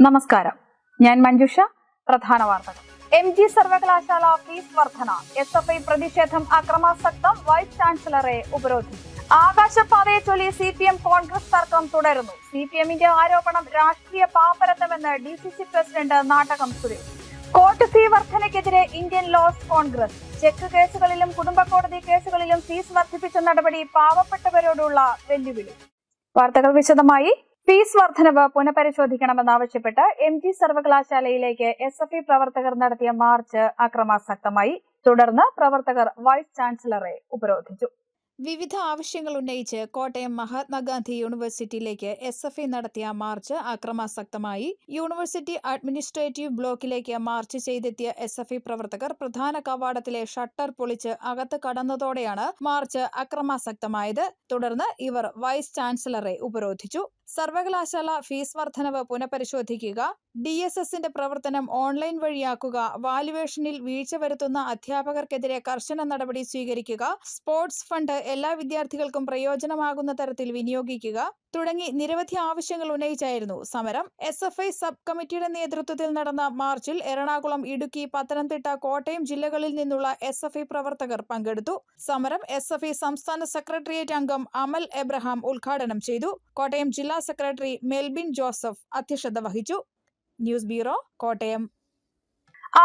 നമസ്കാരം, ഞാൻ മഞ്ജുഷ. പ്രധാന വാർത്തകൾ. MG സർവകലാശാല ഫീസ് വർധന, SFI പ്രതിഷേധം അക്രമാസക്തം, വൈസ് ചാൻസലറെ ഉപരോധിച്ചു. ആകാശപാതയെ ചൊല്ലി CPM കോൺഗ്രസ് തർക്കം തുടരുന്നു. CPMന്റെ ആരോപണം രാഷ്ട്രീയ പാപ്പരത്തമെന്ന് DCC president Nattakam Suresh. Court fee വർധനയ്ക്കെതിരെ ഇന്ത്യൻ ലോസ് കോൺഗ്രസ്. ചെക്ക് കേസുകളിലും കുടുംബ കോടതി കേസുകളിലും ഫീസ് വർദ്ധിപ്പിച്ച നടപടി പാവപ്പെട്ടവരോടുള്ള വെല്ലുവിളി. വാർത്തകൾ വിശദമായി. ഫീസ് വർധനവ് പുനഃപരിശോധിക്കണമെന്നാവശ്യപ്പെട്ട് MG സർവകലാശാലയിലേക്ക് SFI പ്രവർത്തകർ നടത്തിയ മാർച്ച് അക്രമാസക്തമായി. തുടർന്ന് പ്രവർത്തകർ വൈസ് ചാൻസലറെ ഉപരോധിച്ചു. വിവിധ ആവശ്യങ്ങൾ ഉന്നയിച്ച് കോട്ടയം മഹാത്മാഗാന്ധി യൂണിവേഴ്സിറ്റിയിലേക്ക് SFI നടത്തിയ March അക്രമാസക്തമായി. University administrative ബ്ലോക്കിലേക്ക് March ചെയ്തെത്തിയ SFI പ്രവർത്തകർ പ്രധാന കവാടത്തിലെ ഷട്ടർ പൊളിച്ച് അകത്ത് കടന്നതോടെയാണ് മാർച്ച് അക്രമാസക്തമായത്. തുടർന്ന് ഇവർ വൈസ് ചാൻസലറെ ഉപരോധിച്ചു. സർവകലാശാല ഫീസ് വർധനവ് പുനഃപരിശോധിക്കുക, DSSന്റെ പ്രവർത്തനം ഓൺലൈൻ വഴിയാക്കുക, വാല്യുവേഷനിൽ വീഴ്ച വരുത്തുന്ന അധ്യാപകർക്കെതിരെ കർശന നടപടി സ്വീകരിക്കുക, സ്പോർട്സ് ഫണ്ട് എല്ലാ വിദ്യാർത്ഥികൾക്കും പ്രയോജനമാകുന്ന തരത്തിൽ വിനിയോഗിക്കുക തുടങ്ങി നിരവധി ആവശ്യങ്ങൾ ഉന്നയിച്ചായിരുന്നു സമരം. SFI സബ് കമ്മിറ്റിയുടെ നേതൃത്വത്തിൽ നടന്ന മാർച്ചിൽ എറണാകുളം, ഇടുക്കി, പത്തനംതിട്ട, കോട്ടയം ജില്ലകളിൽ നിന്നുള്ള SFI പ്രവർത്തകർ പങ്കെടുത്തു. സമരം SFI സംസ്ഥാന സെക്രട്ടേറിയറ്റ് അംഗം അമൽ എബ്രഹാം ഉദ്ഘാടനം ചെയ്തു. കോട്ടയം ജില്ലാ സെക്രട്ടറി മെൽബിൻ ജോസഫ് അധ്യക്ഷത വഹിച്ചു. News bureau, Kottayam.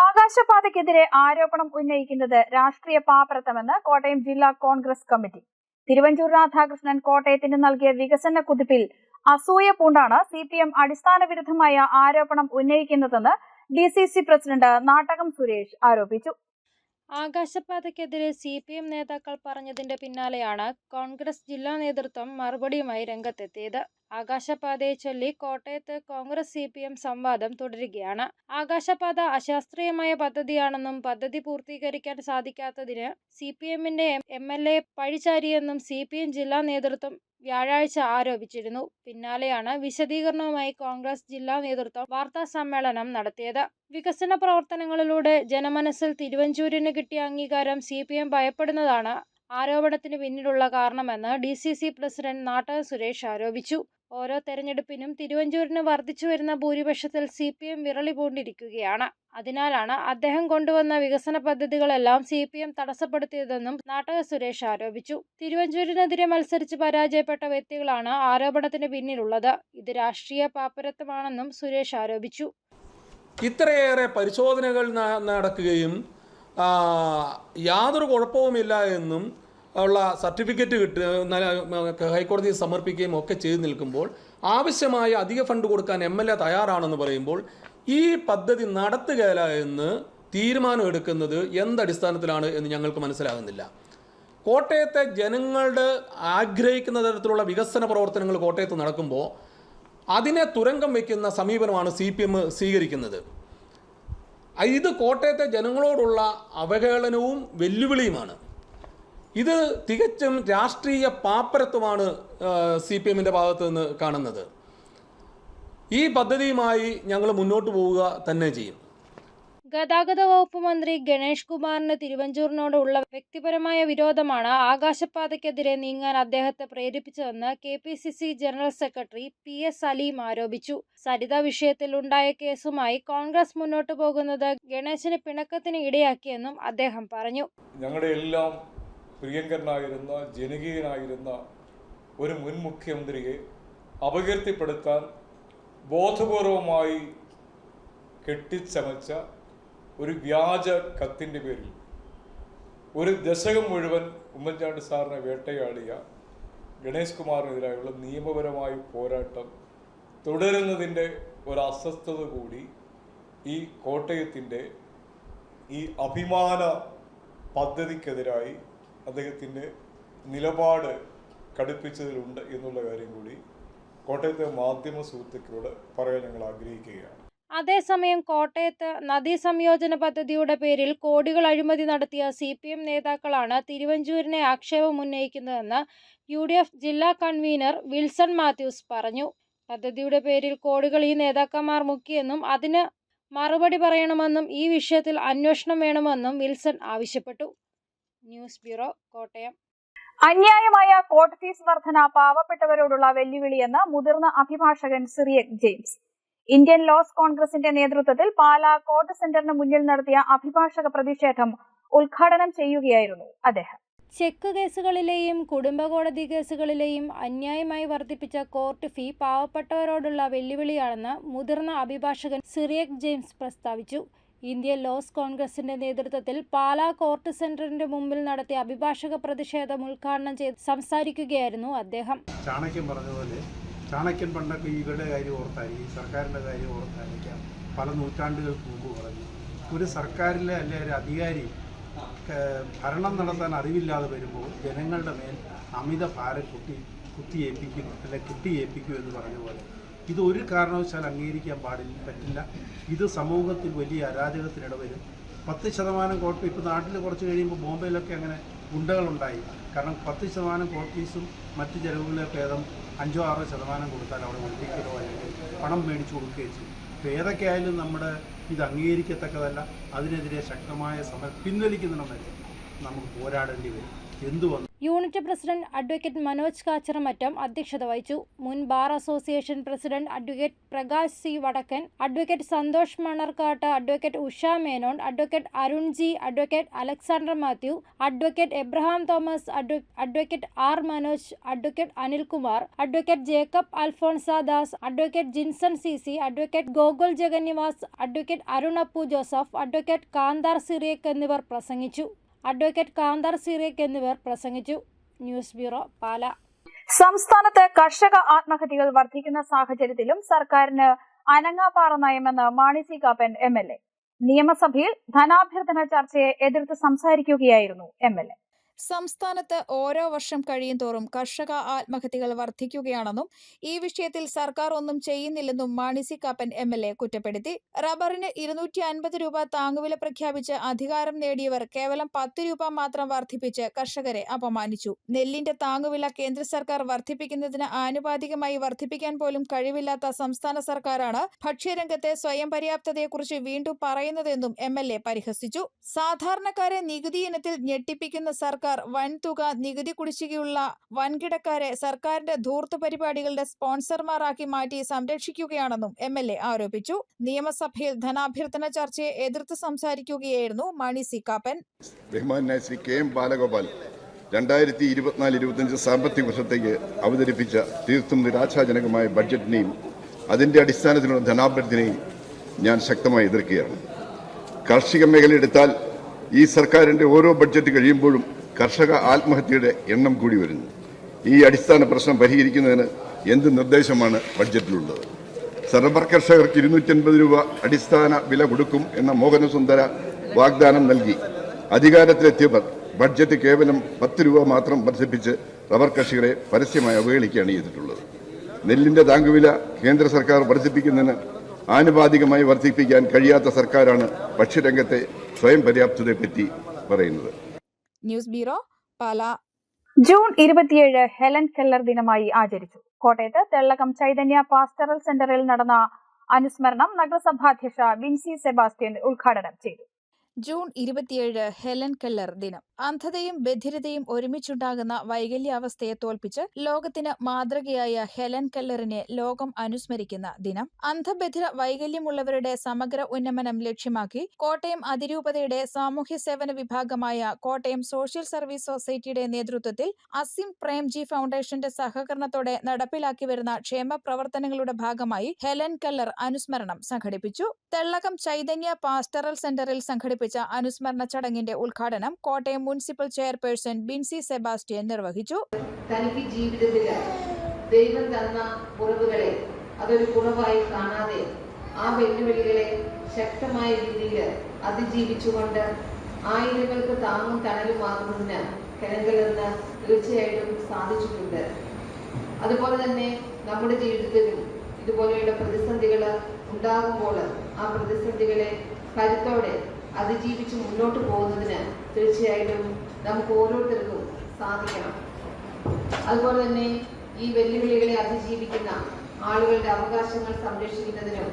ആകാശപാതയ്ക്കെതിരെ ആരോപണം ഉന്നയിക്കുന്നത് രാഷ്ട്രീയ പാപ്പരത്തമെന്ന് കോട്ടയം ജില്ലാ കോൺഗ്രസ് കമ്മിറ്റി. തിരുവഞ്ചൂർ രാധാകൃഷ്ണൻ കോട്ടയത്തിന് നൽകിയ വികസന കുതിപ്പിൽ അസൂയ പൂണ്ടാണ് CPM അടിസ്ഥാന വിരുദ്ധമായ ആരോപണം ഉന്നയിക്കുന്നതെന്ന് DCC പ്രസിഡന്റ് നാട്ടകം സുരേഷ് ആരോപിച്ചു. ആകാശപാതയ്ക്കെതിരെ CPM നേതാക്കൾ പറഞ്ഞതിന്റെ പിന്നാലെയാണ് കോൺഗ്രസ് ജില്ലാ നേതൃത്വം മറുപടിയുമായി രംഗത്തെത്തിയത്. ആകാശപാതയെ ചൊല്ലി കോട്ടയത്ത് കോൺഗ്രസ് CPM സംവാദം തുടരുകയാണ്. ആകാശപാത അശാസ്ത്രീയമായ പദ്ധതിയാണെന്നും പദ്ധതി പൂർത്തീകരിക്കാൻ സാധിക്കാത്തതിന് CPMന്റെ MLA പഴിചാരിയെന്നും CPM ജില്ലാ നേതൃത്വം വ്യാഴാഴ്ച ആരോപിച്ചിരുന്നു. പിന്നാലെയാണ് വിശദീകരണവുമായി കോൺഗ്രസ് ജില്ലാ നേതൃത്വം വാർത്താ സമ്മേളനം നടത്തിയത്. വികസന പ്രവർത്തനങ്ങളിലൂടെ ജനമനസ്സിൽ തിരുവഞ്ചൂരിന് കിട്ടിയ അംഗീകാരം CPM ഭയപ്പെടുന്നതാണ് ആരോപണത്തിന് പിന്നിലുള്ള കാരണമെന്ന് DCC പ്രസിഡന്റ് നാട്ടകം സുരേഷ് ആരോപിച്ചു. ഓരോ തെരഞ്ഞെടുപ്പിനും തിരുവഞ്ചൂരിന് വർദ്ധിച്ചുവരുന്ന ഭൂരിപക്ഷത്തിൽ CPM വിറളി പൂണ്ടിരിക്കുകയാണ്. അതിനാലാണ് അദ്ദേഹം കൊണ്ടുവന്ന വികസന പദ്ധതികളെല്ലാം CPM തടസ്സപ്പെടുത്തിയതെന്നും നാട്ടകം സുരേഷ് ആരോപിച്ചു. തിരുവഞ്ചൂരിനെതിരെ മത്സരിച്ച് പരാജയപ്പെട്ട വ്യക്തികളാണ് ആരോപണത്തിന് പിന്നിലുള്ളത്. ഇത് രാഷ്ട്രീയ പാപ്പരത്വമാണെന്നും സുരേഷ് ആരോപിച്ചു. ഇത്രയേറെ പരിശോധനകൾ നടക്കുകയും യാതൊരു കുഴപ്പവുമില്ല എന്നും ഉള്ള സർട്ടിഫിക്കറ്റ് ഹൈക്കോടതിയിൽ സമർപ്പിക്കുകയും ഒക്കെ ചെയ്തു നിൽക്കുമ്പോൾ ആവശ്യമായ അധിക ഫണ്ട് കൊടുക്കാൻ MLA തയ്യാറാണെന്ന് പറയുമ്പോൾ ഈ പദ്ധതി നടത്തുകയില്ല എന്ന് തീരുമാനമെടുക്കുന്നത് എന്തടിസ്ഥാനത്തിലാണ് എന്ന് ഞങ്ങൾക്ക് മനസ്സിലാകുന്നില്ല. കോട്ടയത്തെ ജനങ്ങളുടെ ആഗ്രഹിക്കുന്ന തരത്തിലുള്ള വികസന പ്രവർത്തനങ്ങൾ കോട്ടയത്ത് നടക്കുമ്പോൾ അതിനെ തുരങ്കം വയ്ക്കുന്ന സമീപനമാണ് CPM സ്വീകരിക്കുന്നത്. ഇത് കോട്ടയത്തെ ജനങ്ങളോടുള്ള അവഹേളനവും വെല്ലുവിളിയുമാണ്. ഇത് തികച്ചും രാഷ്ട്രീയ പാപ്പരത്വമാണ് CPMന്റെ ഭാഗത്തു നിന്ന് കാണുന്നത്. ഈ പദ്ധതിയുമായി ഞങ്ങൾ മുന്നോട്ട് പോവുക തന്നെ ചെയ്യും. ഗതാഗത വകുപ്പ് മന്ത്രി ഗണേഷ് കുമാറിന് തിരുവഞ്ചൂരിനോടുള്ള വ്യക്തിപരമായ വിരോധമാണ് ആകാശപാതയ്ക്കെതിരെ നീങ്ങാൻ അദ്ദേഹത്തെ പ്രേരിപ്പിച്ചതെന്ന് KPCC general secretary PS Saleem ആരോപിച്ചു. സരിത വിഷയത്തിൽ ഉണ്ടായ കേസുമായി കോൺഗ്രസ് മുന്നോട്ട് പോകുന്നത് ഗണേശന് പിണക്കത്തിന് ഇടയാക്കിയെന്നും അദ്ദേഹം പറഞ്ഞു. ഞങ്ങളുടെ എല്ലാം പ്രിയങ്കരനായിരുന്ന ജനകീയനായിരുന്ന ഒരു മുൻ മുഖ്യമന്ത്രിയെ അപകീർത്തിപ്പെടുത്താൻ ബോധപൂർവമായി കെട്ടിച്ചമച്ച ഒരു വ്യാജ കത്തിൻ്റെ പേരിൽ ഒരു ദശകം മുഴുവൻ ഉമ്മൻചാണ്ടി സാറിനെ വേട്ടയാടിയ ഗണേഷ് കുമാറിനെതിരായുള്ള നിയമപരമായ പോരാട്ടം തുടരുന്നതിൻ്റെ ഒരു അസ്വസ്ഥത കൂടി ഈ കോട്ടയത്തിൻ്റെ ഈ അഭിമാന പദ്ധതിക്കെതിരായി അദ്ദേഹത്തിൻ്റെ നിലപാട് കടുപ്പിച്ചതിലുണ്ട് എന്നുള്ള കാര്യം കൂടി കോട്ടയത്തെ മാധ്യമ സുഹൃത്തുക്കളോട് പറയാൻ ഞങ്ങൾ ആഗ്രഹിക്കുകയാണ്. അതേസമയം കോട്ടയത്ത് നദീ സംയോജന പദ്ധതിയുടെ പേരിൽ കോടികൾ അഴിമതി നടത്തിയ CPM നേതാക്കളാണ് തിരുവഞ്ചൂരിനെ ആക്ഷേപമുന്നയിക്കുന്നതെന്ന് UDF ജില്ലാ കൺവീനർ വിൽസൺ മാത്യൂസ് പറഞ്ഞു. പദ്ധതിയുടെ പേരിൽ കോടികൾ ഈ നേതാക്കന്മാർ മുക്കിയെന്നും അതിന് മറുപടി പറയണമെന്നും ഈ വിഷയത്തിൽ അന്വേഷണം വേണമെന്നും വിൽസൺ ആവശ്യപ്പെട്ടു. News bureau, Kottayam. അന്യായമായ കോർട്ട് ഫീസ് വർധന പാവപ്പെട്ടവരോടുള്ള വെല്ലുവിളിയെന്ന് മുതിർന്ന അഭിഭാഷകൻ സിറിയക് ജെയിംസ്. ഇന്ത്യൻ ലോസ് കോൺഗ്രസിന്റെ നേതൃത്വത്തിൽ പാലാ കോർട്ട് സെന്ററിന് മുന്നിൽ നടത്തിയ അഭിഭാഷക പ്രതിഷേധം ഉദ്ഘാടനം ചെയ്യുകയായിരുന്നു അദ്ദേഹം. ചെക്ക് കേസുകളിലെയും കുടുംബ കോടതി കേസുകളിലെയും അന്യായമായി വർദ്ധിപ്പിച്ച കോർട്ട് ഫീ പാവപ്പെട്ടവരോടുള്ള വെല്ലുവിളിയാണെന്ന് മുതിർന്ന അഭിഭാഷകൻ സിറിയക് ജെയിംസ് പ്രസ്താവിച്ചു. ഇന്ത്യൻ ലോസ് കോൺഗ്രസിന്റെ നേതൃത്വത്തിൽ പാലാ കോർട്ട് സെന്ററിന്റെ മുമ്പിൽ നടത്തിയ അഭിഭാഷക പ്രതിഷേധം ഉദ്ഘാടനം ചെയ്ത് സംസാരിക്കുകയായിരുന്നു അദ്ദേഹം. ചാണക്യൻ പറഞ്ഞതുപോലെ ചാണക്യൻ പണ്ടൊക്കെ ഇവരുടെ കാര്യം ഓർത്തായിരിക്കും, ഈ സർക്കാരിൻ്റെ കാര്യം ഓർത്തായിരിക്കാം പല നൂറ്റാണ്ടുകൾക്ക് മുമ്പ് പറഞ്ഞു. ഒരു സർക്കാരിലെ അല്ലെ ഒരു അധികാരി ഭരണം നടത്താൻ അറിവില്ലാതെ വരുമ്പോൾ ജനങ്ങളുടെ മേൽ അമിത ഭാരം കുത്തിയേൽപ്പിക്കും അല്ലെ കുട്ടിയേൽപ്പിക്കും എന്ന് പറഞ്ഞ പോലെ ഇത് ഒരു കാരണവശാൽ അംഗീകരിക്കാൻ പറ്റില്ല. ഇത് സമൂഹത്തിൽ വലിയ അരാജകത്തിനിടവരും. 10% കോർട്ട് ഇപ്പോൾ നാട്ടിൽ കുറച്ച് കഴിയുമ്പോൾ ബോംബെയിലൊക്കെ അങ്ങനെ ഗുണ്ടകളുണ്ടായി. കാരണം 10% കോർട്ട് ഫീസും മറ്റ് ചിലവുകളെ ഭേദം 5-6% കൊടുത്താൽ അവിടെ ഒഴിപ്പിക്കലോ അല്ലെങ്കിൽ പണം മേടിച്ചു കൊടുക്കുകയോ ചെയ്യും. ഇപ്പോൾ ഏതൊക്കെയായാലും നമ്മുടെ ഇത് അംഗീകരിക്കത്തക്കതല്ല. അതിനെതിരെ ശക്തമായ പിൻവലിക്കുന്നതിനും വരെ നമുക്ക് പോരാടേണ്ടി വരും. എന്തുവന്നു unit president advocate Manoj Kachiramattam അധ്യക്ഷത വഹിച്ചു. മുൻ bar association president advocate Prakash C Vadakkan, advocate Santhosh Manarkad, advocate Usha Menon, advocate Arun G, advocate Alexander Mathew, advocate Abraham Thomas, advocate R Manoj, advocate Anilkumar, advocate Jacob Alphonsa Das, advocate Jinson C, advocate Gokul Jagannivas, advocate Arun Appu Joseph, advocate Kanthar Cyriac എന്നിവർ പ്രസംഗിച്ചു. News bureau, Pala. സംസ്ഥാനത്ത് കർഷക ആത്മഹത്യകൾ വർദ്ധിക്കുന്ന സാഹചര്യത്തിലും സർക്കാരിന് അനങ്ങാപ്പാറ നയമെന്ന് മാണി സി കാപ്പൻ MLA. നിയമസഭയിൽ ധനാഭ്യർത്ഥന ചർച്ചയെ എതിർത്ത് സംസാരിക്കുകയായിരുന്നു MLA. സംസ്ഥാനത്ത് ഓരോ വർഷം കഴിയുന്തോറും കർഷക ആത്മഹത്യകൾ വർദ്ധിക്കുകയാണെന്നും ഈ വിഷയത്തിൽ സർക്കാർ ഒന്നും ചെയ്യുന്നില്ലെന്നും മാണി സി കാപ്പൻ MLA കുറ്റപ്പെടുത്തി. റബ്ബറിന് 250 രൂപ താങ്ങുവില പ്രഖ്യാപിച്ച് അധികാരം നേടിയവർ കേവലം 10 രൂപ മാത്രം വർദ്ധിപ്പിച്ച് കർഷകരെ അപമാനിച്ചു. നെല്ലിന്റെ താങ്ങുവില കേന്ദ്ര സർക്കാർ വർദ്ധിപ്പിക്കുന്നതിന് ആനുപാതികമായി വർദ്ധിപ്പിക്കാൻ പോലും കഴിവില്ലാത്ത സംസ്ഥാന സർക്കാരാണ് ഭക്ഷ്യരംഗത്തെ സ്വയം പര്യാപ്തതയെക്കുറിച്ച് വീണ്ടും പറയുന്നതെന്നും MLA പരിഹസിച്ചു. സാധാരണക്കാരെ നികുതി ഇനത്തിൽ ഞെട്ടിപ്പിക്കുന്ന സർക്കാർ വൻതുക നികുതി കുടിശ്ശികയുള്ള വൻകിടക്കാരെ സർക്കാരിന്റെ ധൂർത്ത് പരിപാടികളുടെ സ്പോൺസർമാരാക്കി മാറ്റി സംരക്ഷിക്കുകയാണെന്നും MLA ആരോപിച്ചു. നിയമസഭയിൽ ധനാഭ്യർത്ഥന ചർച്ചയെ എതിർത്ത് സംസാരിക്കുകയായിരുന്നു മാണി സി കാപ്പൻ. ബഹുമാനായ ശ്രീ KM ബാലഗോപാൽ 2024-25 സാമ്പത്തിക വർഷത്തേക്ക് അവതരിപ്പിച്ച തീർത്തും നിരാശാജനകമായ ബഡ്ജറ്റിനെയും അതിന്റെ അടിസ്ഥാനത്തിലുള്ള ധനാഭ്യർത്ഥനയും ഞാൻ ശക്തമായി എതിർക്കുകയാണ്. കാർഷിക മേഖല എടുത്താൽ ഈ സർക്കാരിന്റെ ഓരോ ബഡ്ജറ്റ് കഴിയുമ്പോഴും കർഷക ആത്മഹത്യയുടെ എണ്ണം കൂടി വരുന്നു. ഈ അടിസ്ഥാന പ്രശ്നം പരിഹരിക്കുന്നതിന് എന്ത് നിർദ്ദേശമാണ് ബഡ്ജറ്റിലുള്ളത്? റബ്ബർ കർഷകർക്ക് 250 രൂപ അടിസ്ഥാന വില കൊടുക്കും എന്ന മോഹനസുന്ദര വാഗ്ദാനം നൽകി അധികാരത്തിലെത്തിയവർ ബഡ്ജറ്റ് കേവലം 10 രൂപ മാത്രം വർദ്ധിപ്പിച്ച് റബ്ബർ കർഷകരെ പരസ്യമായി അവഹേളിക്കുകയാണ് ചെയ്തിട്ടുള്ളത്. നെല്ലിന്റെ താങ്ങുവില കേന്ദ്ര സർക്കാർ വർദ്ധിപ്പിക്കുന്നതിന് ആനുപാതികമായി വർദ്ധിപ്പിക്കാൻ കഴിയാത്ത സർക്കാരാണ് ഭക്ഷ്യരംഗത്തെ സ്വയം പര്യാപ്തതയെപ്പറ്റി പറയുന്നത്. News bureau, Pala. June 27 Helen Keller ദിനമായി ആചരിച്ചു. കോട്ടയത്ത് തെള്ളകം ചൈതന്യ പാസ്റ്ററൽ സെന്ററിൽ നടന്ന അനുസ്മരണം നഗരസഭാധ്യക്ഷ വിൻസി സെബാസ്റ്റ്യൻ ഉദ്ഘാടനം ചെയ്തു. ജൂൺ 27 ഹെലൻ കെല്ലർ ദിനം. അന്ധതയും ബധിരതയും ഒരുമിച്ചുണ്ടാകുന്ന വൈകല്യാവസ്ഥയെ തോൽപ്പിച്ച് ലോകത്തിന് മാതൃകയായ ഹെലൻ കെല്ലറിനെ ലോകം അനുസ്മരിക്കുന്ന ദിനം. അന്ധബധിര വൈകല്യമുള്ളവരുടെ സമഗ്ര ഉന്നമനം ലക്ഷ്യമാക്കി കോട്ടയം അതിരൂപതയുടെ സാമൂഹ്യ സേവന വിഭാഗമായ കോട്ടയം സോഷ്യൽ സർവീസ് സൊസൈറ്റിയുടെ നേതൃത്വത്തിൽ അസിം പ്രേംജി ഫൗണ്ടേഷന്റെ സഹകരണത്തോടെ നടപ്പിലാക്കി വരുന്ന ക്ഷേമ പ്രവർത്തനങ്ങളുടെ ഭാഗമായി ഹെലൻ കെല്ലർ അനുസ്മരണം സംഘടിപ്പിച്ചു. തെള്ളകം ചൈതന്യ പാസ്റ്ററൽ സെന്ററിൽ സംഘടിപ്പിച്ച അനുസ്മരണ ചടങ്ങിന്റെ ഉദ്ഘാടനം കോട്ടയം മുനിസിപ്പൽ ചെയർപേഴ്സൺ ബിൻസി സെബാസ്റ്റ്യൻ നിർവഹിച്ചു. തനിക്ക് ജീവിതത്തിൽ ദൈവം തന്ന കുറവുകളെ അതൊരു കുറവായി കാണാതെ ആ വെല്ലുവിളികളെ ശക്തമായ രീതിയിൽ അതിജീവിച്ചുകൊണ്ട് ആയിരങ്ങൾക്ക് താങ്ങും തണലുമാകുന്നതിന് ഹെലൻ തീർച്ചയായിട്ടും സാധിച്ചിട്ടുണ്ട്. അതുപോലെ തന്നെ നമ്മുടെ ജീവിതത്തിലും ഇതുപോലെയുള്ള പ്രതിസന്ധികൾ ഉണ്ടാകുമ്പോൾ ആ പ്രതിസന്ധികളെ കരുത്തോടെ അതിജീവിച്ച് മുന്നോട്ട് പോകുന്നതിന് തീർച്ചയായിട്ടും നമുക്ക് ഓരോരുത്തർക്കും സാധിക്കണം. അതുപോലെ തന്നെ ഈ വെല്ലുവിളികളെ അതിജീവിക്കുന്ന ആളുകളുടെ അവകാശങ്ങൾ സംരക്ഷിക്കുന്നതിനും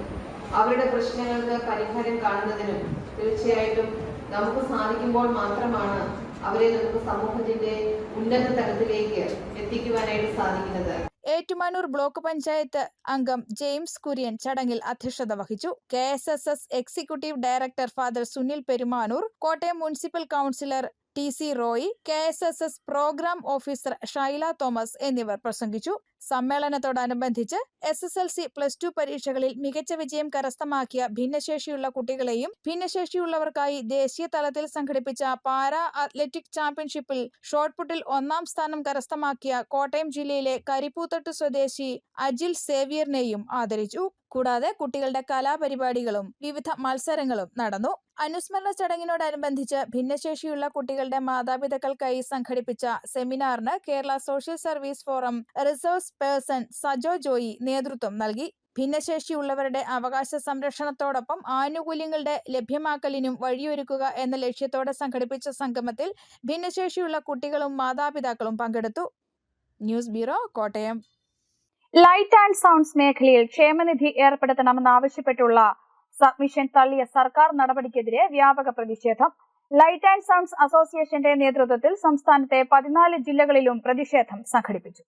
അവരുടെ പ്രശ്നങ്ങൾക്ക് പരിഹാരം കാണുന്നതിനും തീർച്ചയായിട്ടും നമുക്ക് സാധിക്കുമ്പോൾ മാത്രമാണ് അവരെ നമുക്ക് സമൂഹത്തിന്റെ ഉന്നത തലത്തിലേക്ക് എത്തിക്കുവാനായിട്ട് സാധിക്കുന്നത്. ഏറ്റുമാനൂർ ബ്ലോക്ക് പഞ്ചായത്ത് അംഗം ജെയിംസ് കുര്യൻ ചടങ്ങിൽ അധ്യക്ഷത വഹിച്ചു. KSSS executive director father Sunil Perumanoor, Kottayam municipal councillor TC Roy, KSSS programme officer Shaila Thomas എന്നിവർ പ്രസംഗിച്ചു. സമ്മേളനത്തോടനുബന്ധിച്ച് SSLC +2 പരീക്ഷകളിൽ മികച്ച വിജയം കരസ്ഥമാക്കിയ ഭിന്നശേഷിയുള്ള കുട്ടികളെയും ഭിന്നശേഷിയുള്ളവർക്കായി ദേശീയ തലത്തിൽ സംഘടിപ്പിച്ച പാരാ അത്ലറ്റിക് ചാമ്പ്യൻഷിപ്പിൽ ഷോട്ട്പുട്ടിൽ 1ാം സ്ഥാനം കരസ്ഥമാക്കിയ കോട്ടയം ജില്ലയിലെ കരിപ്പൂത്തട്ട് സ്വദേശി അജിൽ സേവ്യറിനെയും ആദരിച്ചു. കൂടാതെ കുട്ടികളുടെ കലാപരിപാടികളും വിവിധ മത്സരങ്ങളും നടന്നു. അനുസ്മരണ ചടങ്ങിനോടനുബന്ധിച്ച് ഭിന്നശേഷിയുള്ള കുട്ടികളുടെ മാതാപിതാക്കൾക്കായി സംഘടിപ്പിച്ച സെമിനാറിന് Kerala social service forum resource person Sajo Joy നേതൃത്വം നൽകി. ഭിന്നശേഷിയുള്ളവരുടെ അവകാശ സംരക്ഷണത്തോടൊപ്പം ആനുകൂല്യങ്ങളുടെ ലഭ്യമാക്കലിനും വഴിയൊരുക്കുക എന്ന ലക്ഷ്യത്തോടെ സംഘടിപ്പിച്ച സംഗമത്തിൽ ഭിന്നശേഷിയുള്ള കുട്ടികളും മാതാപിതാക്കളും പങ്കെടുത്തു. News bureau, Kottayam. Light and sounds മേഖലയിൽ ക്ഷേമനിധി ഏർപ്പെടുത്തണമെന്നാവശ്യപ്പെട്ടുള്ള സബ്മിഷൻ തള്ളിയ സർക്കാർ നടപടിക്കെതിരെ വ്യാപക പ്രതിഷേധം. ലൈറ്റ് ആൻഡ് സൗണ്ട്സ് അസോസിയേഷന്റെ നേതൃത്വത്തിൽ സംസ്ഥാനത്തെ 14 ജില്ലകളിലും പ്രതിഷേധം സംഘടിപ്പിച്ചു.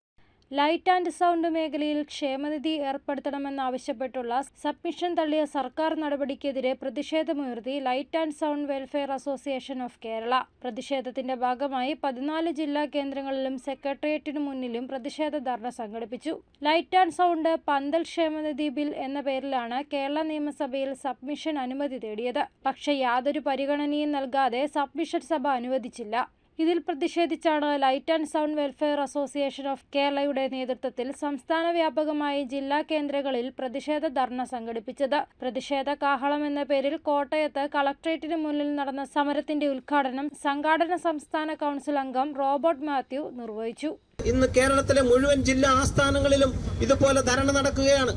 ലൈറ്റ് ആൻഡ് സൗണ്ട് മേഖലയിൽ ക്ഷേമനിധി ഏർപ്പെടുത്തണമെന്നാവശ്യപ്പെട്ടുള്ള സബ്മിഷൻ തള്ളിയ സർക്കാർ നടപടിക്കെതിരെ പ്രതിഷേധമുയർത്തി light and sound welfare association of Kerala. പ്രതിഷേധത്തിന്റെ ഭാഗമായി 14 ജില്ലാ കേന്ദ്രങ്ങളിലും സെക്രട്ടേറിയറ്റിനു മുന്നിലും പ്രതിഷേധ ധർണ സംഘടിപ്പിച്ചു. ലൈറ്റ് ആൻഡ് സൗണ്ട് പന്തൽ ക്ഷേമനിധി ബിൽ എന്ന പേരിലാണ് കേരള നിയമസഭയിൽ സബ്മിഷൻ അനുമതി തേടിയത്. പക്ഷേ യാതൊരു പരിഗണനയും നൽകാതെ സബ്മിഷൻ സഭ അനുവദിച്ചില്ല. ഇതിൽ പ്രതിഷേധിച്ചാണ് light and sound welfare association of കേരളയുടെ നേതൃത്വത്തിൽ സംസ്ഥാന വ്യാപകമായി ജില്ലാ കേന്ദ്രങ്ങളിൽ പ്രതിഷേധ ധർണ സംഘടിപ്പിച്ചത്. പ്രതിഷേധ കാഹളം എന്ന പേരിൽ കോട്ടയത്ത് കളക്ടറേറ്റിന് മുന്നിൽ നടന്ന സമരത്തിന്റെ ഉദ്ഘാടനം സംഘാടന സംസ്ഥാന കൗൺസിൽ അംഗം റോബർട്ട് മാത്യു നിർവഹിച്ചു. ഇന്ന് കേരളത്തിലെ മുഴുവൻ ജില്ലാ ആസ്ഥാനങ്ങളിലും ഇതുപോലെ ധർണ നടക്കുകയാണ്.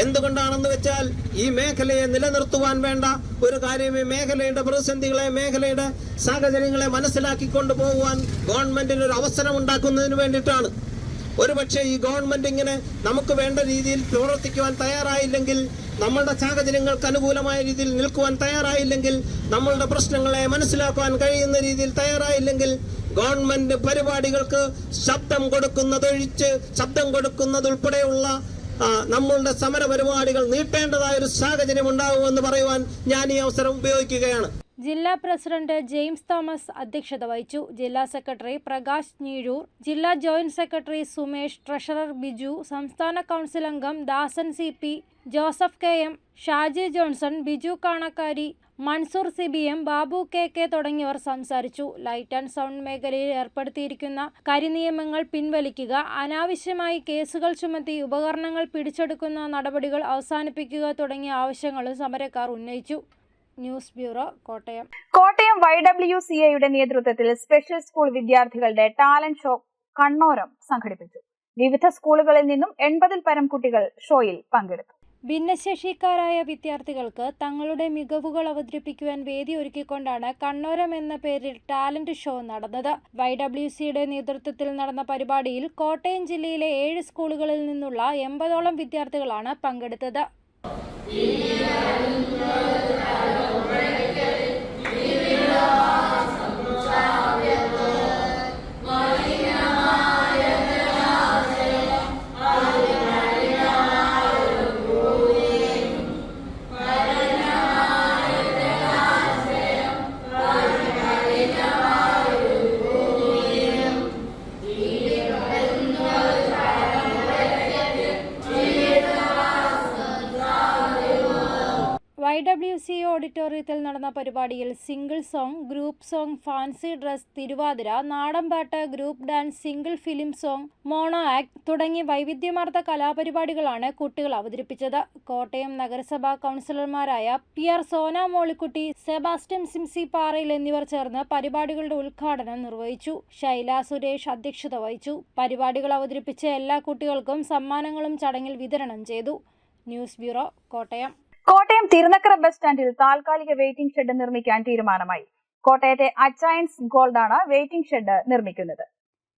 എന്തുകൊണ്ടാണെന്ന് വെച്ചാൽ ഈ മേഖലയെ നിലനിർത്തുവാൻ വേണ്ട ഒരു കാര്യം, ഈ മേഖലയുടെ പ്രതിസന്ധികളെ, മേഖലയുടെ സാഹചര്യങ്ങളെ മനസ്സിലാക്കിക്കൊണ്ടു പോകുവാൻ ഗവൺമെന്റിന് ഒരു അവസരം ഉണ്ടാക്കുന്നതിന് വേണ്ടിയിട്ടാണ്. ഒരുപക്ഷെ ഈ ഗവൺമെന്റ് ഇങ്ങനെ നമുക്ക് വേണ്ട രീതിയിൽ പ്രവർത്തിക്കുവാൻ തയ്യാറായില്ലെങ്കിൽ, നമ്മളുടെ സാഹചര്യങ്ങൾക്ക് അനുകൂലമായ രീതിയിൽ നിൽക്കുവാൻ തയ്യാറായില്ലെങ്കിൽ, നമ്മളുടെ പ്രശ്നങ്ങളെ മനസ്സിലാക്കുവാൻ കഴിയുന്ന രീതിയിൽ തയ്യാറായില്ലെങ്കിൽ, ഗവൺമെന്റ് പരിപാടികൾക്ക് ശബ്ദം കൊടുക്കുന്നതൊഴിച്ച് ശബ്ദം കൊടുക്കുന്നതുൾപ്പെടെയുള്ള നമ്മളുടെ സമര പരിപാടികൾ നീട്ടേണ്ടതായ ഒരു സാഹചര്യം ഉണ്ടാകുമെന്ന് പറയുവാൻ ഞാൻ ഈ അവസരം ഉപയോഗിക്കുകയാണ്. ജില്ലാ പ്രസിഡന്റ് ജെയിംസ് തോമസ് അധ്യക്ഷത വഹിച്ചു. ജില്ലാ സെക്രട്ടറി പ്രകാശ് ഞീഴൂർ, ജില്ലാ joint secretary Sumesh, treasurer Biju, സംസ്ഥാന കൗൺസിൽ അംഗം Dasan CP, Joseph KM, Shaji Johnson, Biju Kanakkari, Mansoor CBM, Babu KK തുടങ്ങിയവർ സംസാരിച്ചു. ലൈറ്റ് ആൻഡ് സൗണ്ട് മേഖലയിൽ ഏർപ്പെടുത്തിയിരിക്കുന്ന കരിനിയമങ്ങൾ പിൻവലിക്കുക, അനാവശ്യമായി കേസുകൾ ചുമത്തി ഉപകരണങ്ങൾ പിടിച്ചെടുക്കുന്ന നടപടികൾ അവസാനിപ്പിക്കുക തുടങ്ങിയ ആവശ്യങ്ങളും സമരക്കാർ ഉന്നയിച്ചു. News bureau, Kottayam. കോട്ടയം YWCAയുടെ നേതൃത്വത്തിൽ സ്പെഷ്യൽ സ്കൂൾ വിദ്യാർത്ഥികളുടെ ടാലന്റ് ഷോ കണ്ണോരം സംഘടിപ്പിച്ചു. വിവിധ സ്കൂളുകളിൽ നിന്നും 80-ൽ പരം കുട്ടികൾ ഷോയിൽ പങ്കെടുത്തു. ഭിന്നശേഷിക്കാരായ വിദ്യാർത്ഥികൾക്ക് തങ്ങളുടെ മികവുകൾ അവതരിപ്പിക്കുവാൻ വേദി ഒരുക്കിക്കൊണ്ടാണ് കണ്ണോരം എന്ന പേരിൽ ടാലന്റ് ഷോ നടന്നത്. YWCയുടെ നേതൃത്വത്തിൽ നടന്ന പരിപാടിയിൽ കോട്ടയം ജില്ലയിലെ 7 സ്കൂളുകളിൽ നിന്നുള്ള 80ഓളം വിദ്യാർത്ഥികളാണ് പങ്കെടുത്തത്. YWCA ഓഡിറ്റോറിയത്തിൽ നടന്ന പരിപാടിയിൽ single song, group song, fancy dress, Thiruvathira, നാടൻപാട്ട്, group dance, single film song, mono act തുടങ്ങി വൈവിധ്യമാർന്ന കലാപരിപാടികളാണ് കുട്ടികൾ അവതരിപ്പിച്ചത്. കോട്ടയം നഗരസഭാ കൗൺസിലർമാരായ PR സോന മോളിക്കുട്ടി, സെബാസ്റ്റ്യൻ സിംസി പാറയിൽ എന്നിവർ ചേർന്ന് പരിപാടികളുടെ ഉദ്ഘാടനം നിർവഹിച്ചു. ശൈല സുരേഷ് അധ്യക്ഷത വഹിച്ചു. പരിപാടികൾ അവതരിപ്പിച്ച എല്ലാ കുട്ടികൾക്കും സമ്മാനങ്ങളും ചടങ്ങിൽ വിതരണം ചെയ്തു. News bureau, Kottayam. Kottayam Thirunakkara bus സ്റ്റാൻഡിൽ താൽക്കാലിക വെയിറ്റിംഗ് ഷെഡ് നിർമ്മിക്കാൻ തീരുമാനമായി. കോട്ടയത്തെ അച്ചയൻസ് ഗോൾഡാണ് വെയിറ്റിംഗ് ഷെഡ് നിർമ്മിക്കുന്നത്.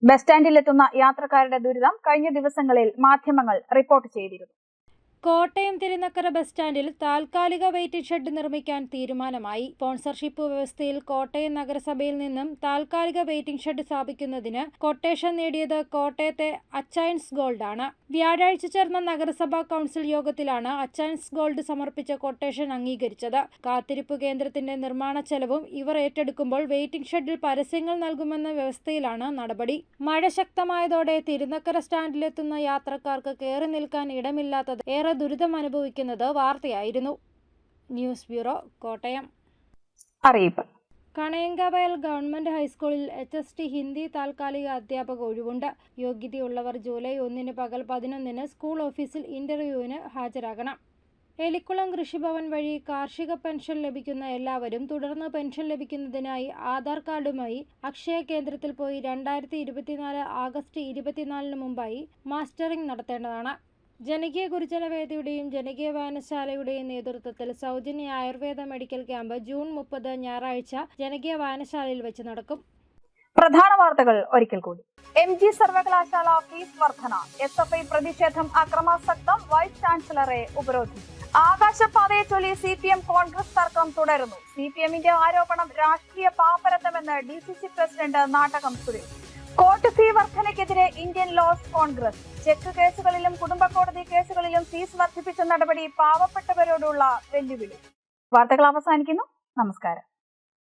ബസ് സ്റ്റാൻഡിലെത്തുന്ന യാത്രക്കാരുടെ ദുരിതം കഴിഞ്ഞ ദിവസങ്ങളിൽ മാധ്യമങ്ങൾ റിപ്പോർട്ട് ചെയ്തിരുന്നു. കോട്ടയം തിരുനക്കര ബസ് സ്റ്റാൻഡിൽ താൽക്കാലിക വെയിറ്റിംഗ് ഷെഡ് നിർമ്മിക്കാൻ തീരുമാനമായി. സ്പോൺസർഷിപ്പ് വ്യവസ്ഥയിൽ കോട്ടയം നഗരസഭയിൽ നിന്നും താൽക്കാലിക വെയിറ്റിംഗ് ഷെഡ് സ്ഥാപിക്കുന്നതിന് കൊട്ടേഷൻ നേടിയത് കോട്ടയത്തെ അച്ചയൻസ് ഗോൾഡ് ആണ്. വ്യാഴാഴ്ച ചേർന്ന നഗരസഭാ കൗൺസിൽ യോഗത്തിലാണ് അച്ചയൻസ് ഗോൾഡ് സമർപ്പിച്ച കൊട്ടേഷൻ അംഗീകരിച്ചത്. കാത്തിരിപ്പ് കേന്ദ്രത്തിന്റെ നിർമ്മാണ ചെലവും ഇവർ ഏറ്റെടുക്കുമ്പോൾ വെയിറ്റിംഗ് ഷെഡിൽ പരസ്യങ്ങൾ നൽകുമെന്ന വ്യവസ്ഥയിലാണ് നടപടി. മഴ ശക്തമായതോടെ തിരുനക്കര സ്റ്റാൻഡിലെത്തുന്ന യാത്രക്കാർക്ക് കയറി നിൽക്കാൻ ഇടമില്ലാത്തത് ഏറെ ദുരിതം അനുഭവിക്കുന്നത് വാർത്തയായിരുന്നു. News bureau, Kottayam. അറിയിപ്പ്. കണയങ്കവയൽ ഗവൺമെന്റ് ഹൈസ്കൂളിൽ HST ഹിന്ദി താൽക്കാലിക അധ്യാപക ഒഴിവുണ്ട്. യോഗ്യതയുള്ളവർ ജൂലൈ 1 പകൽ 11 സ്കൂൾ ഓഫീസിൽ ഇന്റർവ്യൂവിന് ഹാജരാകണം. എലിക്കുളം കൃഷിഭവൻ വഴി കാർഷിക പെൻഷൻ ലഭിക്കുന്ന എല്ലാവരും തുടർന്ന് പെൻഷൻ ലഭിക്കുന്നതിനായി ആധാർ കാർഡുമായി അക്ഷയ കേന്ദ്രത്തിൽ പോയി 2024 ആഗസ്റ്റ് 24 മുമ്പായി മാസ്റ്ററിംഗ് നടത്തേണ്ടതാണ്. ജനകീയ ഗുരുജന വേദിയുടെയും ജനകീയ വായനശാലയുടെയും നേതൃത്വത്തിൽ സൗജന്യ ആയുർവേദ മെഡിക്കൽ ക്യാമ്പ് ജൂൺ 30 ഞായറാഴ്ച ജനകീയ വായനശാലയിൽ വെച്ച് നടക്കും. പ്രധാന വാർത്തകൾ ഒരിക്കൽ കൂടി. MG സർവകലാശാല ഫീസ് വർധന. SFI പ്രതിഷേധം അക്രമാസക്തം. വൈസ് ചാൻസലറെ ഉപരോധിച്ചു. ആകാശപാതയെ ചൊല്ലി CPM കോൺഗ്രസ് തർക്കം തുടരുന്നു. CPMന്റെ ആരോപണം രാഷ്ട്രീയ പാപ്പരത്തമെന്ന് DCC president Nattakam Suresh. Court fee വർധനയ്ക്കെതിരെ ഇന്ത്യൻ ലോസ് കോൺഗ്രസ്. ചെക്ക് കേസുകളിലും കുടുംബ കോടതി കേസുകളിലും ഫീസ് വർദ്ധിപ്പിച്ച നടപടി പാവപ്പെട്ടവരോടുള്ള വെല്ലുവിളി. വാർത്തകൾ അവസാനിക്കുന്നു. നമസ്കാരം.